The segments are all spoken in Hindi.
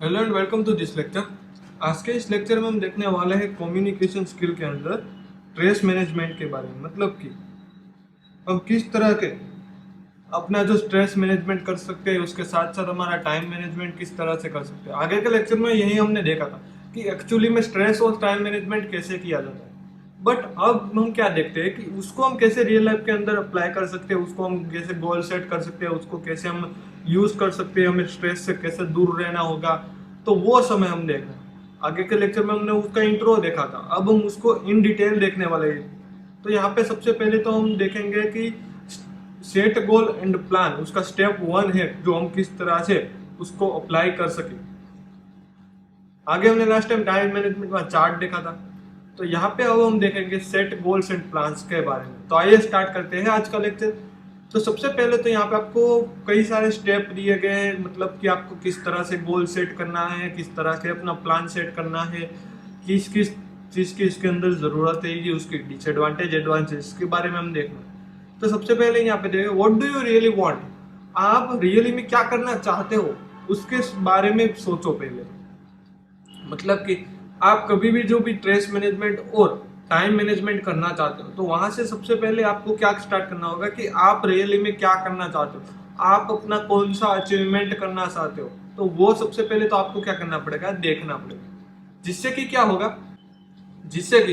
Hello and welcome to this lecture. आज के इस लेक्चर में हम देखने वाले हैं कम्युनिकेशन स्किल के अंदर स्ट्रेस मैनेजमेंट के बारे में। मतलब कि हम किस तरह के अपना जो स्ट्रेस मैनेजमेंट कर सकते हैं, उसके साथ साथ हमारा टाइम मैनेजमेंट किस तरह से कर सकते हैं। आगे के लेक्चर में यही हमने देखा था कि एक्चुअली में स्ट्रेस और टाइम मैनेजमेंट कैसे किया जाता है। बट अब हम क्या देखते हैं कि उसको हम कैसे रियल लाइफ के अंदर अप्लाई कर सकते हैं, उसको हम कैसे गोल सेट कर सकते हैं, उसको कैसे हम यूज कर सकते हैं, हमें स्ट्रेस से कैसे दूर रहना होगा। तो वो समय हम देख रहे हैं। आगे के लेक्चर में हमने उसका इंट्रो देखा था, अब हम उसको इन डिटेल देखने वाले हैं। तो यहाँ पे सबसे पहले तो हम देखेंगे कि सेट गोल एंड प्लान, उसका स्टेप 1 है जो हम किस तरह से उसको अप्लाई कर सके। आगे हमने लास्ट टाइम टाइम मैनेजमेंट का चार्ट देखा था। तो यहाँ पे अब हम देखेंगे सेट गोल्स एंड प्लान्स के बारे में। तो आइए स्टार्ट करते हैं आज का लेक्चर। तो सबसे पहले तो यहाँ पे आपको कई सारे स्टेप दिए गए हैं, मतलब कि आपको किस तरह से गोल सेट करना है, किस तरह से अपना प्लान सेट करना है, किस किस चीज़ की इसके अंदर ज़रूरत है, ये उसकी डिसएडवांटेज एडवांटेज इसके बारे में हम देखना है। तो सबसे पहले यहाँ पे देखो, what do you really want. आप रियली में क्या करना चाहते हो उसके बारे में सोचो पहले। मतलब कि आप कभी भी जो भी स्ट्रेस मैनेजमेंट और टाइम मैनेजमेंट करना चाहते हो, तो वहां से सबसे पहले आपको क्या स्टार्ट करना होगा कि आप रियली में क्या करना चाहते हो, आप अपना कौन सा अचीवमेंट करना चाहते हो। तो वो सबसे पहले तो आपको क्या करना पड़ेगा, देखना पड़ेगा। जिससे कि क्या होगा, जिससे कि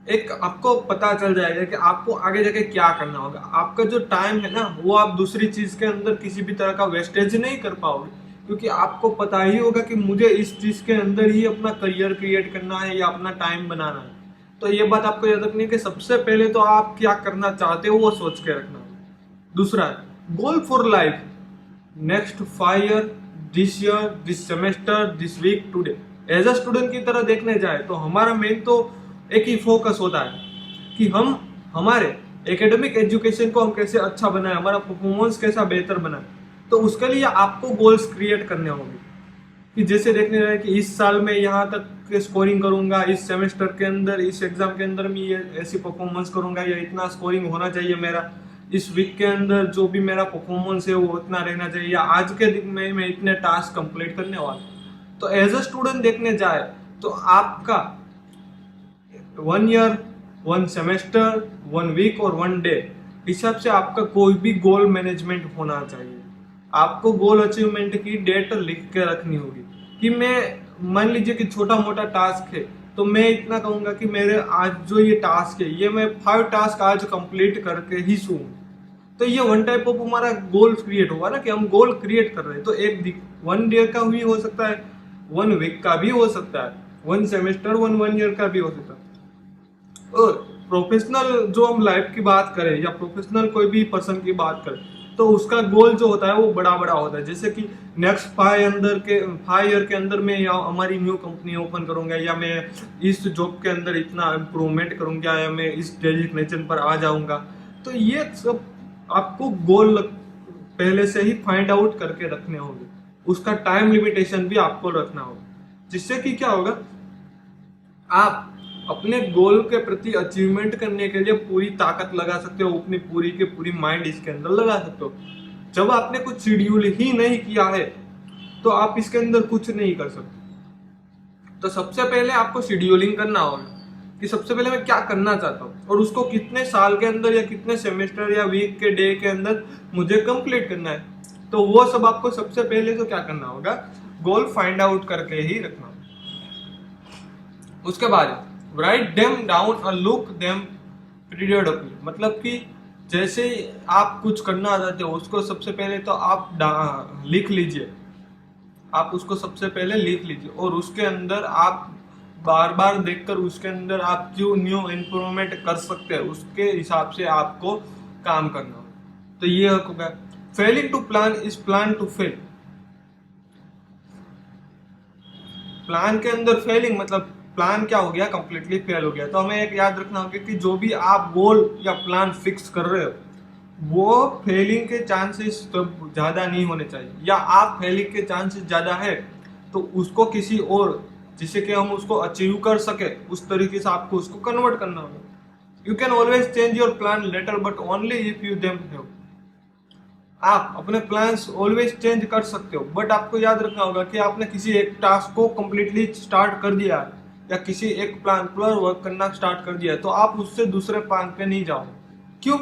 एक आपको पता चल जाएगा कि आपको आगे जाके क्या करना होगा। आपका जो टाइम है ना, वो आप दूसरी चीज के अंदर किसी भी तरह का वेस्टेज नहीं कर पाओगे, क्योंकि आपको पता ही होगा कि मुझे इस चीज के अंदर ही अपना करियर क्रिएट करना है या अपना टाइम बनाना है। तो ये बात आपको याद रखनी है कि सबसे पहले तो आप क्या करना चाहते हो वो सोच के रखना है। दूसरा, goal for life, next 5 year, this year, this semester, this week, today. As a student की तरह देखने जाए तो हमारा मेन तो एक ही फोकस होता है कि हम हमारे एकेडमिक एजुकेशन को हम कैसे अच्छा बनाए, हमारा परफॉर्मेंस कैसा बेहतर बनाए। तो उसके लिए आपको गोल्स क्रिएट करने होंगे कि जैसे देखने रहे कि इस साल में यहाँ तक स्कोरिंग करूंगा, इस सेमेस्टर के अंदर, इस एग्जाम के अंदर मैं ये ऐसी परफॉर्मेंस करूंगा या इतना स्कोरिंग होना चाहिए मेरा, इस वीक के अंदर जो भी मेरा परफॉर्मेंस है वो इतना रहना चाहिए, या आज के दिन में मैं इतने टास्क कंप्लीट करने वाला। तो एज अ स्टूडेंट देखने जाए तो आपका 1 ईयर, 1 सेमेस्टर, 1 वीक और 1 डे हिसाब से आपका कोई भी गोल मैनेजमेंट होना चाहिए। आपको गोल अचीवमेंट की डेट लिख के रखनी होगी कि मैं, मान लीजिए कि छोटा मोटा टास्क है तो मैं इतना कहूंगा कि मेरे आज जो ये टास्क है ये मैं 5 टास्क आज कंप्लीट करके ही सोऊं। तो ये वन टाइप ऑफ हमारा गोल क्रिएट होगा ना, कि हम गोल क्रिएट कर रहे हैं। तो एक 1 डे का भी हो सकता है, 1 वीक का भी हो सकता है, 1 सेमेस्टर, 1 ईयर का भी हो सकता है। और प्रोफेशनल जो हम लाइफ की बात करें या प्रोफेशनल कोई भी पर्सन की बात करें, तो उसका गोल जो होता है वो बड़ा बड़ा होता है। जैसे कि नेक्स्ट 5 ईयर के अंदर मैं या हमारी न्यू कंपनी ओपन करूंगा, या मैं इस जॉब के अंदर इतना इम्प्रूवमेंट करूंगा, या मैं इस डेजिग्नेशन पर आ जाऊंगा। तो ये सब आपको गोल पहले से ही फाइंड आउट करके रखने होंगे। उसका टाइम लिमिटेशन भी आपको रखना होगा, जिससे कि क्या होगा, आप अपने गोल के प्रति अचीवमेंट करने के लिए पूरी ताकत लगा सकते हो, अपनी पूरी के पूरी माइंड इसके अंदर लगा सकते हो। जब आपने कुछ शेड्यूल ही नहीं किया है तो आप इसके अंदर कुछ नहीं कर सकते। तो सबसे पहले आपको शेड्यूलिंग करना होगा कि सबसे पहले मैं क्या करना चाहता हूँ और उसको कितने साल के अंदर या कितने सेमेस्टर या वीक के डे के अंदर मुझे कंप्लीट करना है। तो वो सब आपको सबसे पहले तो क्या करना होगा, गोल फाइंड आउट करके ही रखना होगा। उसके बाद राइट देम डाउन और लुक देम पीरियडिकली। मतलब कि जैसे आप कुछ करना चाहते हो उसको सबसे पहले तो आप लिख लीजिए, आप उसको सबसे पहले लिख लीजिए और उसके अंदर आप बार बार देखकर उसके अंदर आप क्यों न्यू इम्प्रूवमेंट कर सकते हैं उसके हिसाब से आपको काम करना होगा। तो ये होगा failing to plan is plan to fail. Plan के अंदर फेलिंग मतलब प्लान क्या हो गया, कंप्लीटली फेल हो गया। तो हमें एक याद रखना होगा कि जो भी आप गोल या प्लान फिक्स कर रहे हो वो फेलिंग के चांसेस तो ज्यादा नहीं होने चाहिए, या आप फेलिंग के चांसेस ज्यादा है तो उसको किसी और, जिससे कि हम उसको अचीव कर सके, उस तरीके से आपको उसको कन्वर्ट करना होगा। You can always change your plan later but only if you them have. आप अपने प्लान्स ऑलवेज चेंज कर सकते हो, बट आपको याद रखना होगा कि आपने किसी एक टास्क को कंप्लीटली स्टार्ट कर दिया है या किसी एक प्लान पर वर्क करना स्टार्ट कर दिया है, तो आप उससे दूसरे प्लान पे नहीं जाओ। क्यों?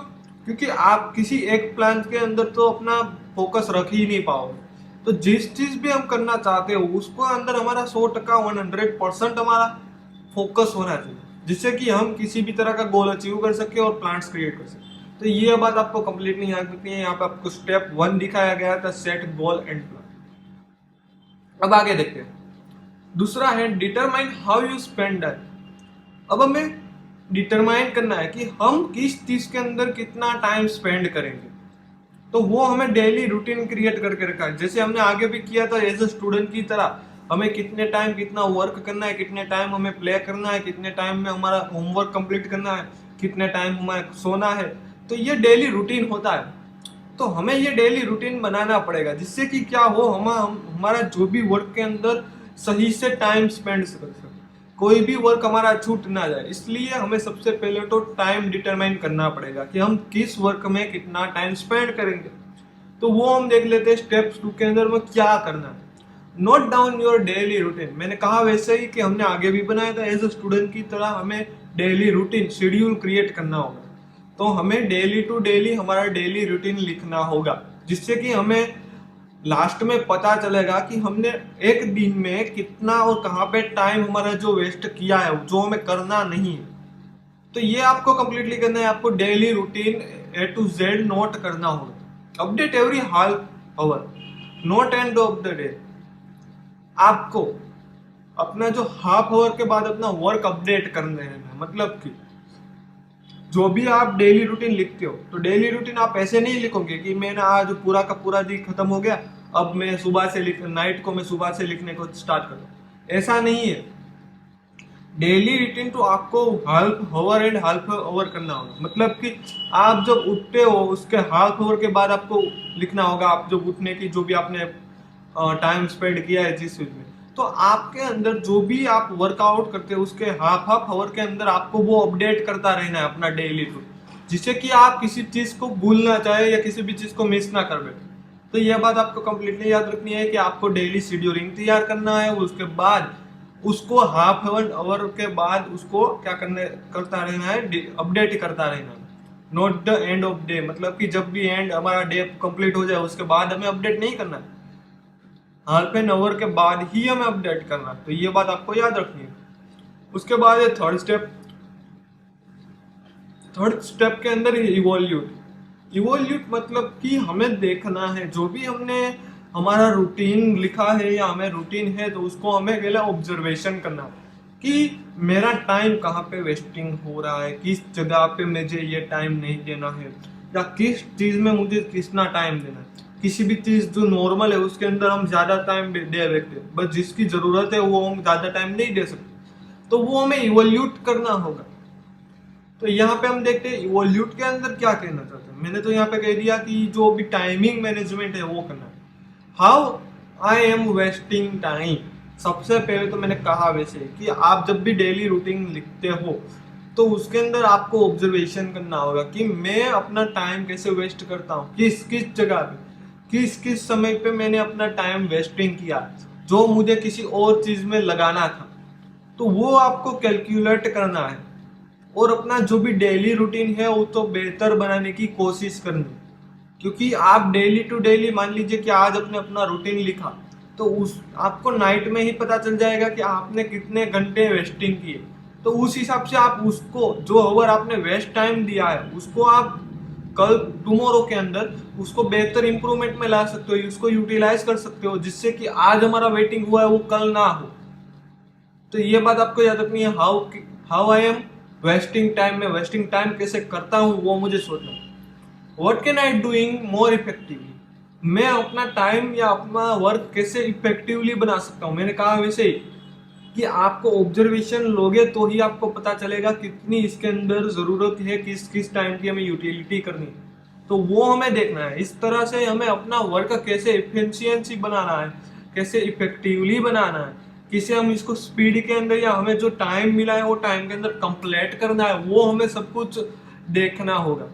क्योंकि आप किसी एक प्लान के अंदर तो अपना फोकस रख ही नहीं पाओगे। तो जिस चीज भी हम करना चाहते हो उसको अंदर हमारा 100% 100% हमारा फोकस होना चाहिए, जिससे कि हम किसी भी तरह का गोल अचीव कर सके और प्लान्स क्रिएट कर सके। तो ये बात आपको कंप्लीटली याद रखनी है। यहाँ पे आपको स्टेप 1 दिखाया गया था, सेट गोल एंड प्लान। अब आगे देखते हैं। दूसरा है determine how you spend that. अब हमें डिटरमाइन करना है कि हम किस चीज के अंदर कितना टाइम स्पेंड करेंगे। तो वो हमें डेली रूटीन क्रिएट करके रखा है, जैसे हमने आगे भी किया था एज ए स्टूडेंट की तरह। हमें कितने टाइम कितना वर्क करना है, कितने टाइम हमें प्ले करना है, कितने टाइम में हमारा होमवर्क कंप्लीट करना है, कितने टाइम हमें सोना है। तो ये डेली रूटीन होता है। तो हमें ये डेली रूटीन बनाना पड़ेगा, जिससे कि क्या हो, हमारा जो भी वर्क के अंदर सही से टाइम स्पेंड कर सके, कोई भी वर्क हमारा छूट ना जाए। इसलिए हमें सबसे पहले तो टाइम डिटरमाइन करना पड़ेगा कि हम किस वर्क में कितना टाइम स्पेंड करेंगे। तो वो हम देख लेते हैं स्टेप्स 2 के अंदर में क्या करना है। Note down your daily routine. मैंने कहा वैसे ही कि हमने आगे भी बनाया था, एज ए स्टूडेंट की तरह हमें डेली रूटीन शेड्यूल क्रिएट करना होगा। तो हमें डेली टू डेली हमारा डेली रूटीन लिखना होगा, जिससे कि हमें लास्ट में पता चलेगा कि हमने एक दिन में कितना और कहाँ पे टाइम हमारा जो वेस्ट किया है, जो हमें करना नहीं है। तो ये आपको कंप्लीटली करना है। आपको daily routine A to Z note करना होगा। Update every half hour, note end of the day. आपको अपना जो हाफ आवर के बाद अपना वर्क अपडेट करने हैं। मतलब कि जो भी आप डेली रूटीन लिखते हो, तो डेली रूटीन आप ऐसे नहीं लिखोगे कि मैंने आज पूरा का पूरा दिन खत्म हो गया, अब मैं सुबह से नाइट को मैं सुबह से लिखने को स्टार्ट करूँ। ऐसा नहीं है। डेली रूटीन तो आपको half hour and half hour करना होगा। मतलब कि आप जब उठते हो उसके हाफ आवर के बाद आपको लिखना होगा, आप जब उठने की जो भी आपने टाइम स्पेंड किया है जिस चीज में, तो आपके अंदर जो भी आप वर्कआउट करते हो उसके हाफ आवर के अंदर आपको वो अपडेट करता रहना है अपना डेली रूटीन, जिससे कि आप किसी चीज को भूल ना चाहे या किसी भी चीज को मिस ना कर बैठे। तो यह बात आपको कंप्लीटली याद रखनी है कि आपको डेली शेड्यूलिंग तैयार करना है, उसके बाद उसको हाफ आवर के बाद उसको क्या करता रहना है, अपडेट करता रहना है। Note the end of day, मतलब कि जब भी एंड हमारा डे कंप्लीट हो जाए उसके बाद हमें अपडेट नहीं करना है, हाफ एन आवर के बाद ही हमें अपडेट करना है। तो ये बात आपको याद रखनी है। उसके बाद है थर्ड स्टेप। थर्ड स्टेप के अंदर इवोल्यूट। इवोल्यूट मतलब कि हमें देखना है जो भी हमने हमारा रूटीन लिखा है या हमें रूटीन है, तो उसको हमें पहले ऑब्जर्वेशन करना है कि मेरा टाइम कहाँ पे वेस्टिंग हो रहा है, किस जगह पे मुझे ये टाइम नहीं देना है, या किस चीज में मुझे कितना टाइम देना है। किसी भी चीज जो नॉर्मल है उसके अंदर हम ज्यादा टाइम दे देते हैं, बस जिसकी जरूरत है वो हम ज्यादा टाइम नहीं दे सकते। तो वो हमें इवोल्यूट करना होगा। तो यहाँ पे हम देखते हैं इवोल्यूट के अंदर क्या कहना चाहते हैं। मैंने तो यहाँ पे कह दिया कि जो भी टाइमिंग मैनेजमेंट है वो करना है। How I am wasting time. सबसे पहले तो मैंने कहा वैसे कि आप जब भी डेली रूटीन लिखते हो तो उसके अंदर आपको ऑब्जर्वेशन करना होगा कि मैं अपना टाइम कैसे वेस्ट करता हूँ, किस किस जगह पे, किस किस समय पे मैंने अपना टाइम वेस्टिंग किया जो मुझे किसी और चीज में लगाना था। तो वो आपको कैलकुलेट करना है और अपना जो भी डेली रूटीन है वो तो बेहतर बनाने की कोशिश करनी। क्योंकि आप डेली टू डेली मान लीजिए कि आज आपने अपना रूटीन लिखा, तो उस आपको नाइट में ही पता चल जाएगा कि आपने कितने घंटे वेस्टिंग किए। तो उस हिसाब से आप उसको जो ओवर आपने वेस्ट टाइम दिया है उसको आप कल टुमारो के अंदर उसको बेहतर इंप्रूवमेंट में ला सकते हो, उसको यूटिलाइज कर सकते हो, जिससे कि आज हमारा वेटिंग हुआ है वो कल ना हो। तो ये बात आपको याद रखनी है। How I am wasting time. में वेस्टिंग टाइम कैसे करता हूँ वो मुझे सोचना है। What can I doing more effectively. मैं अपना टाइम या अपना वर्क कैसे इफेक्टिवली बना सकता हूँ। मैंने कहा वैसे ही कि आपको ऑब्जर्वेशन लोगे तो ही आपको पता चलेगा कितनी इसके अंदर जरूरत है, किस किस टाइम की हमें यूटिलिटी करनी है। तो वो हमें देखना है। इस तरह से हमें अपना वर्क कैसे इफिशियंसी बनाना है, कैसे इफेक्टिवली बनाना है, किसे हम इसको स्पीड के अंदर या हमें जो टाइम मिला है वो टाइम के अंदर कंप्लीट करना है, वो हमें सब कुछ देखना होगा।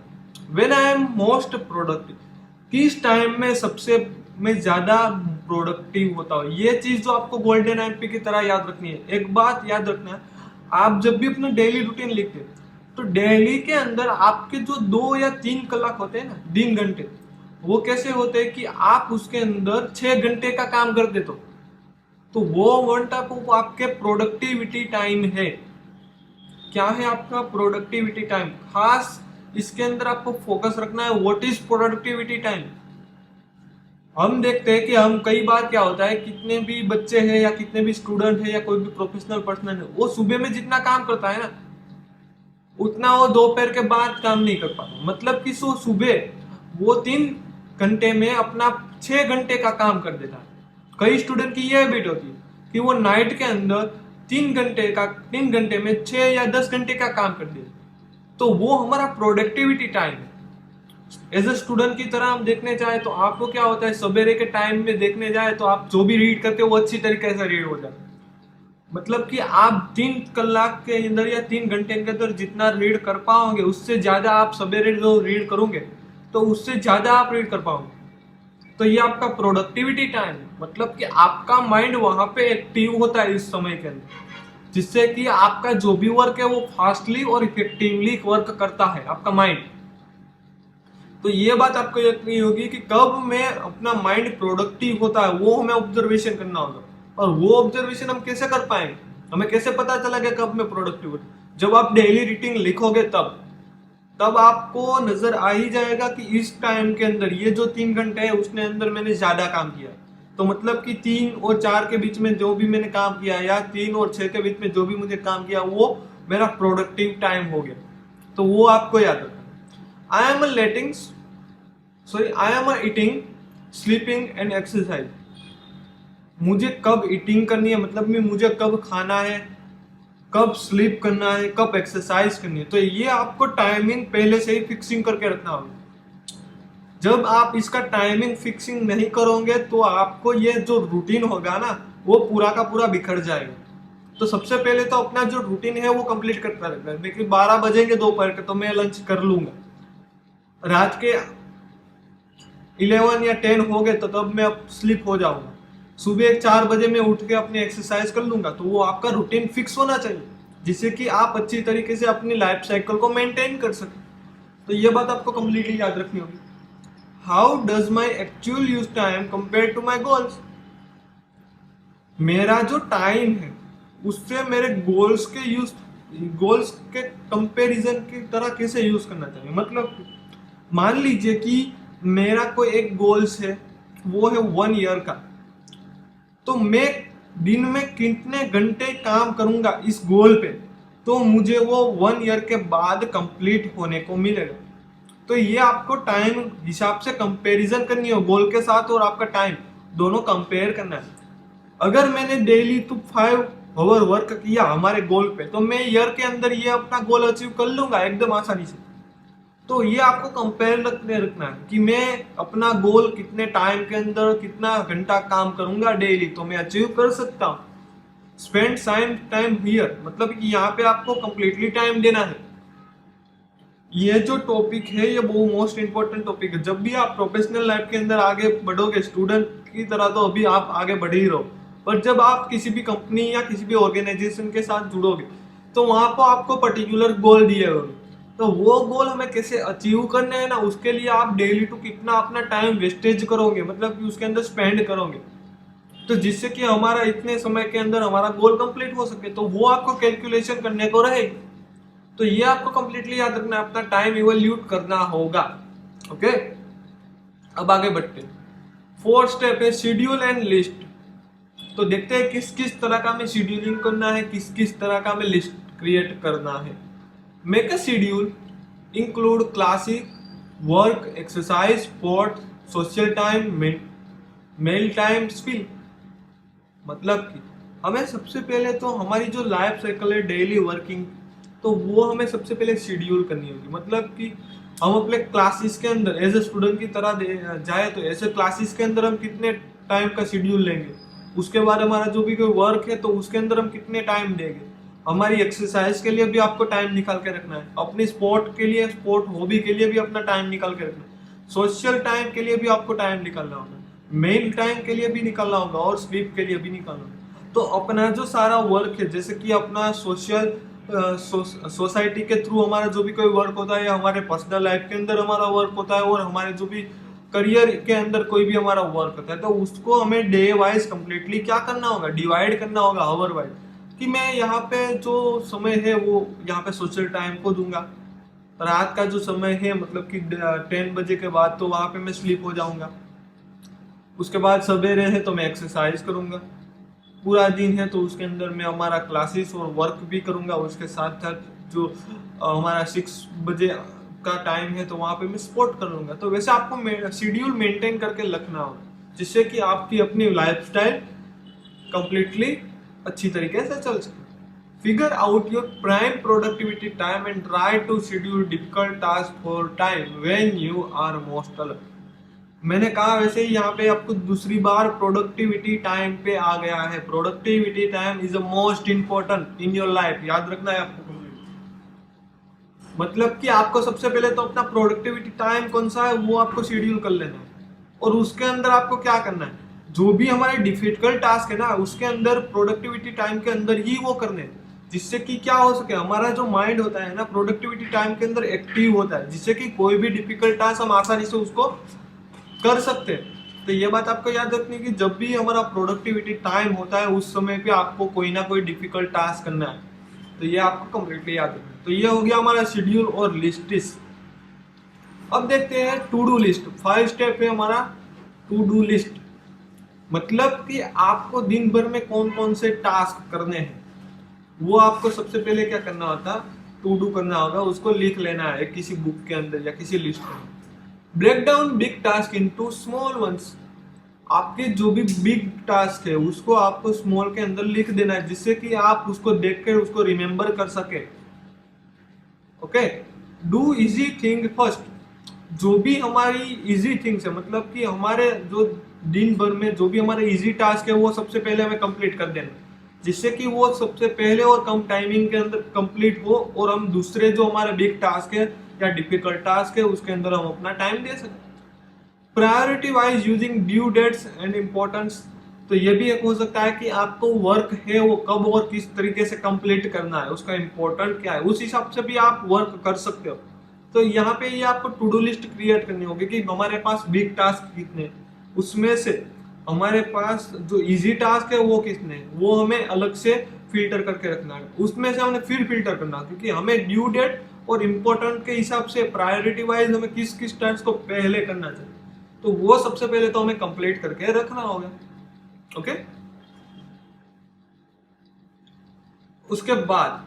When I am most productive, किस टाइम में सबसे मैं ज्यादा प्रोडक्टिव होता हूँ। ये चीज जो आपको गोल्डन एमपी की तरह याद रखनी है। एक बात याद रखना है, आप जब भी अपना डेली रूटीन लिखते हैं तो डेली के अंदर आपके जो 2 या 3 कलाक होते हैं ना, दिन घंटे, वो कैसे होते हैं कि आप उसके अंदर 6 घंटे का काम कर देते हो। तो वो वन टाइप ऑफ आपके प्रोडक्टिविटी टाइम है। क्या है आपका प्रोडक्टिविटी टाइम? खास इसके अंदर आपको फोकस रखना है, व्हाट इज प्रोडक्टिविटी टाइम। हम देखते हैं कि हम कई बार क्या होता है, कितने भी बच्चे हैं या कितने भी स्टूडेंट है या कोई भी प्रोफेशनल पर्सन है, वो सुबह में जितना काम करता है ना, उतना वो दोपहर के बाद काम नहीं कर पाता। मतलब कि सो सुबह वो 3 घंटे में अपना 6 घंटे का काम कर देता है। कई स्टूडेंट की ये हैबिट होती है कि वो नाइट के अंदर 3 घंटे में 6 या 10 घंटे का काम कर दे। तो वो हमारा प्रोडक्टिविटी टाइम है। एज ए स्टूडेंट की तरह हम देखने जाए तो आपको क्या होता है, सवेरे के टाइम में देखने जाए तो आप जो भी रीड करते हो वो अच्छी तरीके से रीड हो जाए। मतलब कि आप 3 कलाक के अंदर या 3 घंटे के अंदर जितना रीड कर पाओगे, उससे ज्यादा आप सवेरे जो रीड करोगे तो उससे ज्यादा आप रीड कर पाओगे। तो ये आपका प्रोडक्टिविटी टाइम है। मतलब कि आपका माइंड वहां पे एक्टिव होता है इस समय के अंदर, जिससे कि आपका जो भी वर्क है वो फास्टली और इफेक्टिवली वर्क करता है आपका माइंड। तो ये बात आपको यकीन होगी कि कब में अपना माइंड प्रोडक्टिव होता है, वो हमें ऑब्जर्वेशन करना होगा। और वो ऑब्जर्वेशन हम कैसे कर पाएंगे, हमें कैसे पता चला कि कब में प्रोडक्टिव होता है? जब आप डेली रूटीन लिखोगे तब तब आपको नजर आ ही जाएगा कि इस टाइम के अंदर ये जो 3 घंटे है उसने अंदर मैंने ज्यादा काम किया। तो मतलब कि 3 और 4 के बीच में जो भी मैंने काम किया या 3 और 6 के बीच में जो भी मुझे काम किया वो मेरा प्रोडक्टिव टाइम हो गया। तो वो आपको याद रखना। I am eating, sleeping and exercise. मुझे कब ईटिंग करनी है, मतलब में मुझे कब खाना है, कब स्लीप करना है, कब एक्सरसाइज करनी है। तो ये आपको टाइमिंग पहले से ही फिक्सिंग करके रखना होगा। जब आप इसका टाइमिंग फिक्सिंग नहीं करोगे तो आपको ये जो रूटीन होगा ना वो पूरा का पूरा बिखर जाएगा। तो सबसे पहले तो अपना जो रूटीन है वो कंप्लीट करता रहता है। देखिए 12 बजेंगे दोपहर के तो मैं लंच कर लूंगा, रात के 11 या 10 हो गए तो तब मैं अब स्लीप हो जाऊंगा, सुबह 4 बजे मैं उठ के अपनी एक्सरसाइज कर लूंगा। तो वो आपका रूटीन फिक्स होना चाहिए जिससे कि आप अच्छी तरीके से अपनी लाइफ साइकिल को मेंटेन कर सकें। तो ये बात आपको कंप्लीटली याद रखनी होगी। How does my actual use time compare to my goals. मेरा जो टाइम है उससे मेरे गोल्स के कंपैरिजन की तरह कैसे यूज करना चाहिए। मतलब मान लीजिए कि मेरा कोई एक गोल्स है, वो है 1 ईयर का। तो मैं दिन में कितने घंटे काम करूंगा इस गोल पे, तो मुझे वो 1 ईयर के बाद कंप्लीट होने को मिलेगा। तो ये आपको टाइम हिसाब से कंपैरिजन करनी हो गोल के साथ, और आपका टाइम दोनों कंपेयर करना है। अगर मैंने डेली तो 5 आवर वर्क किया हमारे गोल पे, तो मैं ईयर के अंदर ये अपना गोल अचीव कर लूंगा एकदम आसानी से। तो ये आपको कंपेयर रखना है कि मैं अपना गोल कितने टाइम के अंदर कितना घंटा काम करूंगा डेली तो मैं अचीव कर सकता हूँ। स्पेंड टाइम हियर, मतलब कि यहाँ पे आपको कंप्लीटली टाइम देना है। ये जो टॉपिक है ये बहुत मोस्ट इंपॉर्टेंट टॉपिक है। जब भी आप प्रोफेशनल लाइफ के अंदर आगे बढ़ोगे, स्टूडेंट की तरह तो अभी आप आगे बढ़ ही रहो, पर जब आप किसी भी कंपनी या किसी भी ऑर्गेनाइजेशन के साथ जुड़ोगे तो वहां पर आपको पर्टिकुलर गोल दिए होंगे। तो वो गोल हमें कैसे अचीव करने हैं ना, उसके लिए आप डेली टू कितना अपना टाइम वेस्टेज करोगे, मतलब कि उसके अंदर स्पेंड करोगे, तो जिससे कि हमारा इतने समय के अंदर हमारा गोल कंप्लीट हो सके, तो वो आपको कैलकुलेशन करने को रहेगी। तो ये आपको कंप्लीटली याद रखना है, अपना टाइम इवैल्यूएट करना होगा। ओके, अब आगे बढ़ते हैं। 4th स्टेप है शेड्यूल एंड लिस्ट। तो देखते हैं किस किस तरह का हमें शेड्यूलिंग करना है, किस किस तरह का हमें लिस्ट क्रिएट करना है। Make a schedule include classic, work, exercise, sport, social time, mail time, skill. मतलब कि हमें सबसे पहले तो हमारी जो लाइफ साइकिल है डेली वर्किंग, तो वो हमें सबसे पहले शेड्यूल करनी होगी। मतलब कि हम अपने क्लासेस के अंदर एज ए स्टूडेंट की तरह जाए तो ऐसे क्लासेस के अंदर हम कितने टाइम का शेड्यूल लेंगे, उसके बाद हमारा जो भी कोई वर्क है तो उसके अंदर हम कितने टाइम देंगे, हमारी एक्सरसाइज के लिए भी आपको टाइम निकाल के रखना है, अपनी स्पोर्ट के लिए, स्पोर्ट हॉबी के लिए भी अपना टाइम निकाल के रखना है, सोशल टाइम के लिए भी आपको टाइम निकालना होगा, मेल टाइम के लिए भी निकालना होगा और स्लीप के लिए भी निकालना होगा। तो अपना जो सारा वर्क है, जैसे कि अपना सोशल सोसाइटी के थ्रू हमारा जो भी कोई वर्क होता है, या हमारे पर्सनल लाइफ के अंदर हमारा वर्क होता है, और हमारे जो भी करियर के अंदर कोई भी हमारा वर्क होता है, तो उसको हमें डे वाइज कंप्लीटली क्या करना होगा, डिवाइड करना होगा आवर वाइज, कि मैं यहाँ पे जो समय है वो यहाँ पे सोशल टाइम को दूंगा। रात का जो समय है मतलब कि 10 बजे के बाद तो वहां पे मैं स्लीप हो जाऊंगा। उसके बाद सवेरे है तो मैं एक्सरसाइज करूंगा। पूरा दिन है तो उसके अंदर मैं हमारा क्लासेस और वर्क भी करूंगा। उसके साथ साथ जो हमारा 6 बजे का टाइम है तो वहां पे मैं स्पोर्ट कर लूंगा। तो वैसे आपको शेड्यूल मेंटेन करके रखना होगा, जिससे कि आपकी अपनी लाइफस्टाइल कंप्लीटली अच्छी तरीके से चल सके। Figure out your prime productivity time and try to schedule difficult tasks for time when you are most alert. मैंने कहा वैसे ही यहाँ पे आपको दूसरी बार प्रोडक्टिविटी टाइम पे आ गया है। Productivity time is the most important in your life, याद रखना है आपको। मतलब कि आपको सबसे पहले तो अपना प्रोडक्टिविटी टाइम कौन सा है वो आपको शेड्यूल कर लेना है, और उसके अंदर आपको क्या करना है, जो भी हमारे डिफिकल्ट टास्क है ना उसके अंदर प्रोडक्टिविटी टाइम के अंदर ही वो करने हैं, जिससे कि क्या हो सके, हमारा जो माइंड होता है ना प्रोडक्टिविटी टाइम के अंदर एक्टिव होता है, जिससे कि कोई भी डिफिकल्ट टास्क हम आसानी से उसको कर सकते हैं। तो ये बात आपको याद रखनी है कि जब भी हमारा प्रोडक्टिविटी टाइम होता है उस समय पे आपको कोई ना कोई डिफिकल्ट टास्क करना है। तो ये आपको कंप्लीटली याद रखना है। तो ये हो गया हमारा शेड्यूल और लिस्ट। अब देखते हैं टू डू लिस्ट। 5 स्टेप है हमारा टू डू लिस्ट। मतलब कि आपको दिन भर में कौन कौन से टास्क करने हैं वो आपको सबसे पहले क्या करना होता, टू डू करना होगा, उसको लिख लेना है किसी बुक के अंदर या किसी लिस्ट में। Break down big task into small ones. आपके जो भी बिग टास्क है उसको आपको स्मॉल के अंदर लिख देना है, जिससे कि आप उसको देखकर उसको रिमेम्बर कर सके। Okay, do easy thing first. जो भी हमारी इजी थिंग्स है, मतलब कि हमारे जो दिन भर में जो भी हमारे इजी टास्क है वो सबसे पहले हमें कंप्लीट कर देना, जिससे कि वो सबसे पहले और कम टाइमिंग के अंदर कंप्लीट हो, और हम दूसरे जो हमारे बिग टास्क है या डिफिकल्ट टास्क है उसके अंदर हम अपना टाइम दे सकें। Priority wise using due dates and importance. तो ये भी एक हो सकता है कि आपको वर्क है वो कब और किस तरीके से कंप्लीट करना है, उसका इम्पोर्टेंट क्या है, उस हिसाब से भी आप वर्क कर सकते हो। तो यहाँ पे ये आपको टू डू लिस्ट क्रिएट करनी होगी कि हमारे पास बिग टास्क कितने, उसमें से हमारे पास जो इजी टास्क है वो कितने, वो हमें अलग से फिल्टर करके रखना है। उसमें से हमने फिर फिल्टर करना, क्योंकि हमें ड्यू डेट और इम्पोर्टेंट के हिसाब से प्रायोरिटी वाइज हमें किस किस टास्क को पहले करना चाहिए, तो वो सबसे पहले तो हमें कंप्लीट करके रखना होगा। ओके, उसके बाद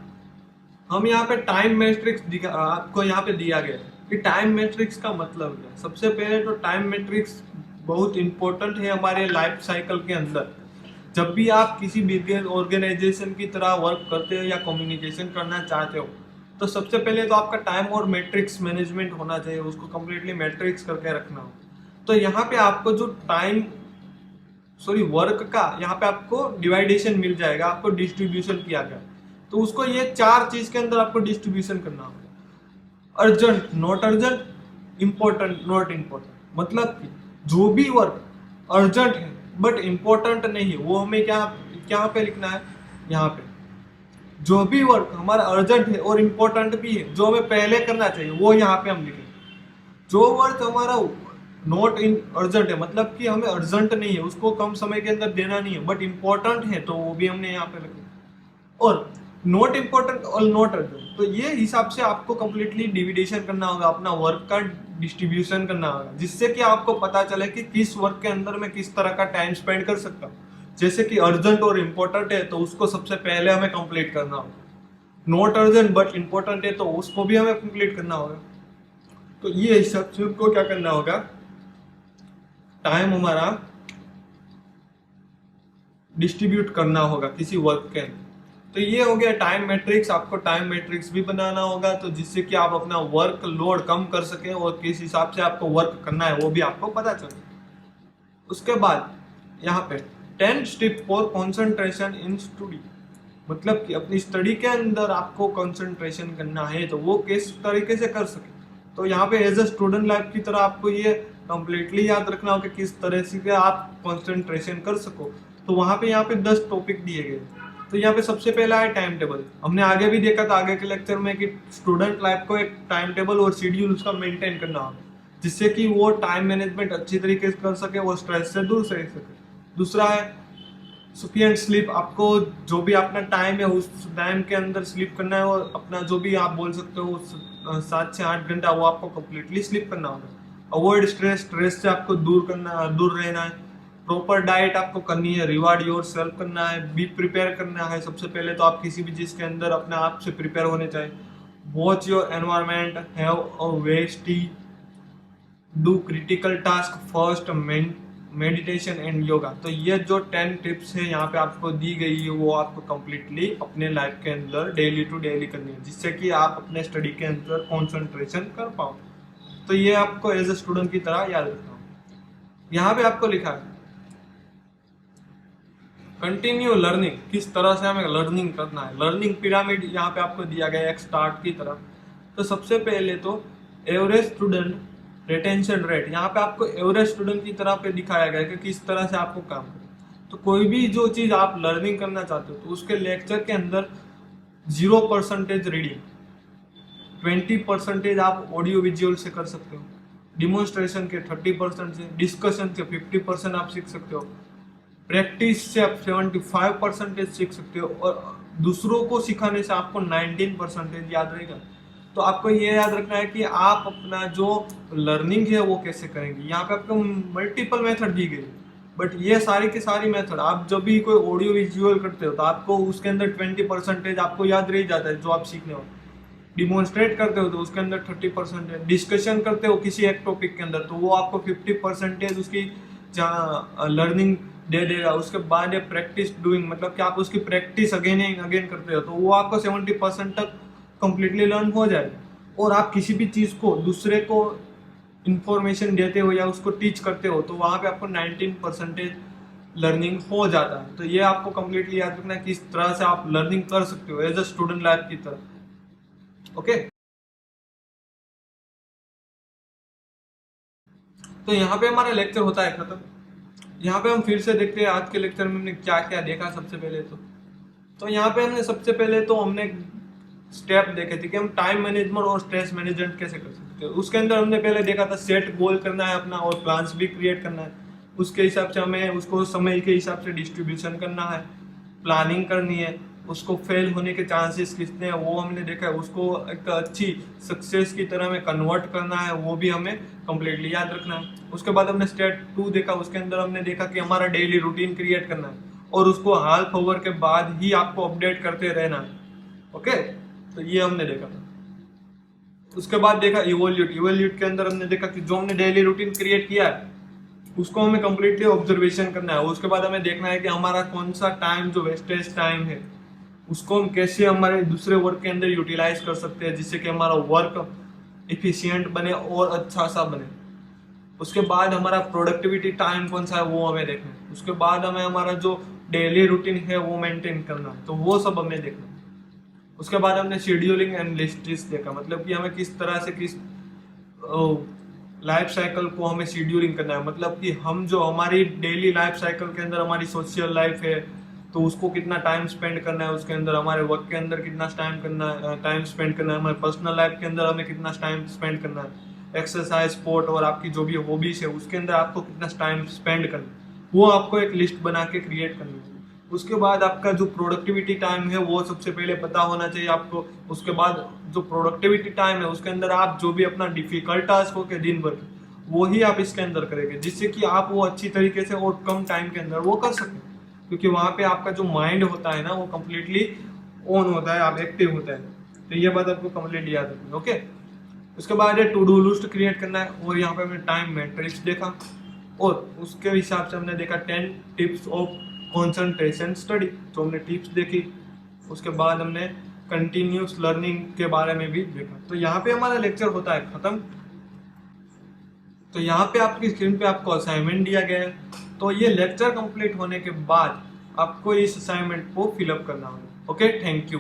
हम यहाँ पे टाइम मैट्रिक्स आपको यहाँ पे दिया गया है कि टाइम मैट्रिक्स का मतलब क्या है। सबसे पहले तो टाइम मैट्रिक्स बहुत इंपॉर्टेंट है हमारे लाइफ साइकिल के अंदर। जब भी आप किसी बिग ऑर्गेनाइजेशन की तरह वर्क करते हो या कम्युनिकेशन करना चाहते हो, तो सबसे पहले तो आपका टाइम और मैट्रिक्स मैनेजमेंट होना चाहिए, उसको कंप्लीटली मैट्रिक्स करके रखना हो। तो यहाँ पे आपको जो वर्क का यहाँ पे आपको डिवाइडेशन मिल जाएगा, आपको डिस्ट्रीब्यूशन किया गया, तो उसको ये 4 चीज के अंदर आपको डिस्ट्रीब्यूशन करना होगा। Urgent, not urgent, important, not important. मतलब कि जो भी वर्क अर्जेंट है बट इंपॉर्टेंट नहीं है वो हमें क्या पे लिखना है, यहाँ पे। जो भी वर्क हमारा अर्जेंट है और इंपॉर्टेंट भी है, जो हमें पहले करना चाहिए, वो यहाँ पे हम लिखेंगे। जो वर्क हमारा नॉट इन अर्जेंट है, मतलब कि हमें अर्जेंट नहीं है, उसको कम समय के अंदर देना नहीं है, बट इंपॉर्टेंट है, तो वो भी हमने यहाँ पे लिखा। और नॉट इंपॉर्टेंट और नॉट अर्जेंट, तो ये हिसाब से आपको कंप्लीटली डिविडेशन करना होगा, अपना वर्क का डिस्ट्रीब्यूशन करना होगा, जिससे कि आपको पता चले कि किस वर्क के अंदर मैं किस तरह का टाइम स्पेंड कर सकता हूँ। जैसे कि अर्जेंट और इम्पोर्टेंट है तो उसको सबसे पहले हमें कंप्लीट करना होगा, नॉट अर्जेंट बट इंपॉर्टेंट है तो उसको भी हमें कंप्लीट करना होगा। तो ये हिसाब से आपको क्या करना होगा, टाइम हमारा डिस्ट्रीब्यूट करना होगा किसी वर्क के अंदर। तो ये हो गया टाइम मैट्रिक्स। आपको टाइम मैट्रिक्स भी बनाना होगा, तो जिससे कि आप अपना वर्क लोड कम कर सके और किस हिसाब से आपको वर्क करना है वो भी आपको पता चले। उसके बाद यहाँ पे 10 step for concentration in study. मतलब कि अपनी स्टडी के अंदर आपको कंसंट्रेशन करना है तो वो किस तरीके से कर सके। तो यहाँ पे एज ए स्टूडेंट लाइफ की तरह आपको ये कंप्लीटली याद रखना होगा कि किस तरह से आप कंसंट्रेशन कर सको। तो वहाँ पे यहाँ पे 10 टॉपिक दिए गए। तो यहाँ पे सबसे पहला है टाइम टेबल। हमने आगे भी देखा था आगे के लेक्चर में कि स्टूडेंट लाइफ को एक टाइम टेबल और शेड्यूल उसका मेंटेन करना होगा, जिससे कि वो टाइम मैनेजमेंट अच्छी तरीके से कर सके, वो स्ट्रेस से दूर रह सके। दूसरा है सफिशिएंट स्लीप। आपको जो भी अपना टाइम है उस टाइम के अंदर स्लीप करना है, और अपना जो भी आप बोल सकते हो 7 से 8 घंटा वो आपको कंप्लीटली स्लीप करना होगा। अवॉइड स्ट्रेस, स्ट्रेस से आपको दूर रहना है। प्रॉपर डाइट आपको करनी है, रिवार्ड योर सेल्फ करना है, बी प्रिपेयर करना है। सबसे पहले तो आप किसी भी चीज़ के अंदर अपने आप से प्रिपेयर होने चाहिए। Watch your environment, have a waste tea, do critical task first, meditation and yoga. तो ये जो 10 टिप्स है यहाँ पे आपको दी गई है वो आपको कंप्लीटली अपने लाइफ के अंदर डेली टू डेली करनी है, जिससे कि आप अपने स्टडी के अंदर कंसंट्रेशन कर पाओ। तो ये आपको एज ए स्टूडेंट की तरह याद रखना होगा। यहाँ पे आपको लिखा है कंटिन्यू लर्निंग, किस तरह से हमें लर्निंग करना है। लर्निंग पिरामिड यहाँ पे आपको दिया गया है एक स्टार्ट की तरफ। तो सबसे पहले तो एवरेज स्टूडेंट रिटेंशन रेट, यहाँ पे आपको एवरेज स्टूडेंट की तरह पे दिखाया गया है कि किस तरह से आपको काम करना। तो कोई भी जो चीज़ आप लर्निंग करना चाहते हो तो उसके लेक्चर के अंदर 0% रीडिंग, 20% आप ऑडियो विजुअल से कर सकते हो, डिमोन्स्ट्रेशन के 30% से, डिस्कशन से 50% आप सीख सकते हो, प्रैक्टिस से आप 75% सीख सकते हो, और दूसरों को सिखाने से आपको 19% याद रहेगा। तो आपको ये याद रखना है कि आप अपना जो लर्निंग है वो कैसे करेंगे। यहाँ पे आपको मल्टीपल मेथड दी गई, बट ये सारी की सारी मेथड आप जब भी कोई ऑडियो विजुअल करते हो तो आपको उसके अंदर 20% आपको याद रह जाता है जो आप सीखने हो। डिमोन्स्ट्रेट करते हो तो उसके अंदर 30%, डिस्कशन करते हो किसी एक टॉपिक के अंदर तो वो आपको 50% उसकी लर्निंग दे देगा। उसके बाद ये प्रैक्टिस डूइंग, मतलब कि आप उसकी प्रैक्टिस अगेन एंड अगेन करते हो तो वो आपको 70% तक कंप्लीटली लर्न हो जाएगा। और आप किसी भी चीज़ को दूसरे को इंफॉर्मेशन देते हो या उसको टीच करते हो तो वहाँ पे आपको 19% लर्निंग हो जाता है। तो ये आपको कंप्लीटली याद रखना है कि इस तरह से आप लर्निंग कर सकते हो एज अ स्टूडेंट लाइफ की तरह। ओके, तो यहाँ पे हमारा लेक्चर होता है खत्म। यहाँ पे हम फिर से देखते हैं आज के लेक्चर में हमने क्या क्या देखा। सबसे पहले तो यहाँ पे हमने सबसे पहले तो हमने स्टेप देखे थे कि हम टाइम मैनेजमेंट और स्ट्रेस मैनेजमेंट कैसे कर सकते हैं। उसके अंदर हमने पहले देखा था सेट गोल करना है अपना, और प्लान्स भी क्रिएट करना है। उसके हिसाब से हमें उसको समय के हिसाब से डिस्ट्रीब्यूशन करना है, प्लानिंग करनी है। उसको फेल होने के चांसेस कितने हैं वो हमने देखा है। उसको एक अच्छी सक्सेस की तरह में कन्वर्ट करना है, वो भी हमें कंप्लीटली याद रखना है। उसके बाद हमने स्टेप 2 देखा। उसके अंदर हमने देखा कि हमारा डेली रूटीन क्रिएट करना है और उसको हाफ आवर के बाद ही आपको अपडेट करते रहना है। ओके, तो ये हमने देखा था। उसके बाद देखा इवोल्यूट के अंदर हमने देखा कि जो हमने डेली रूटीन क्रिएट किया है उसको हमें कंप्लीटली ऑब्जर्वेशन करना है। उसके बाद हमें देखना है कि हमारा कौन सा टाइम जो वेस्टेज टाइम है उसको हम कैसे हमारे दूसरे वर्क के अंदर यूटिलाइज कर सकते हैं, जिससे कि हमारा वर्क इफिशियंट बने और अच्छा सा बने। उसके बाद हमारा प्रोडक्टिविटी टाइम कौन सा है वो हमें देखना है। उसके बाद हमें हमारा जो डेली रूटीन है वो मेंटेन करना है, तो वो सब हमें देखना है। उसके बाद हमने शेड्यूलिंग एंड लिस्टिस देखा, मतलब कि हमें किस तरह से किस लाइफ साइकिल को हमें शेड्यूलिंग करना है। मतलब कि हम जो हमारी डेली लाइफ साइकिल के अंदर हमारी सोशल लाइफ है तो उसको कितना टाइम स्पेंड करना है, उसके अंदर हमारे वर्क के अंदर कितना टाइम स्पेंड करना है, हमारे पर्सनल लाइफ के अंदर हमें कितना टाइम स्पेंड करना है, एक्सरसाइज स्पोर्ट और आपकी जो भी हॉबीज है उसके अंदर आपको कितना टाइम स्पेंड करना है, वो आपको एक लिस्ट बना के क्रिएट करनी है। उसके बाद आपका जो प्रोडक्टिविटी टाइम है वो सबसे पहले पता होना चाहिए आपको। उसके बाद जो प्रोडक्टिविटी टाइम है उसके अंदर आप जो भी अपना डिफिकल्ट टास्क हो के दिन भर वो ही आप इसके अंदर करेंगे, जिससे कि आप वो अच्छी तरीके से और कम टाइम के अंदर वो कर सकें। क्योंकि वहाँ पे आपका जो माइंड होता है ना वो कम्प्लीटली ऑन होता है, आप एक्टिव होता है। तो ये बात आपको कम्प्लीटली याद रखनी है। ओके, उसके बाद टू डू लिस्ट क्रिएट करना है, और यहाँ पे हमने टाइम मैट्रिक्स देखा और उसके हिसाब से हमने देखा 10 टिप्स ऑफ कंसंट्रेशन स्टडी, तो हमने टिप्स देखी। उसके बाद हमने कंटिन्यूस लर्निंग के बारे में भी देखा। तो यहाँ पे हमारा लेक्चर होता है खत्म। तो यहाँ पे आपकी स्क्रीन पे आपको असाइनमेंट दिया गया है, तो ये लेक्चर कंप्लीट होने के बाद आपको इस असाइनमेंट को फिलअप करना होगा। Okay, thank you.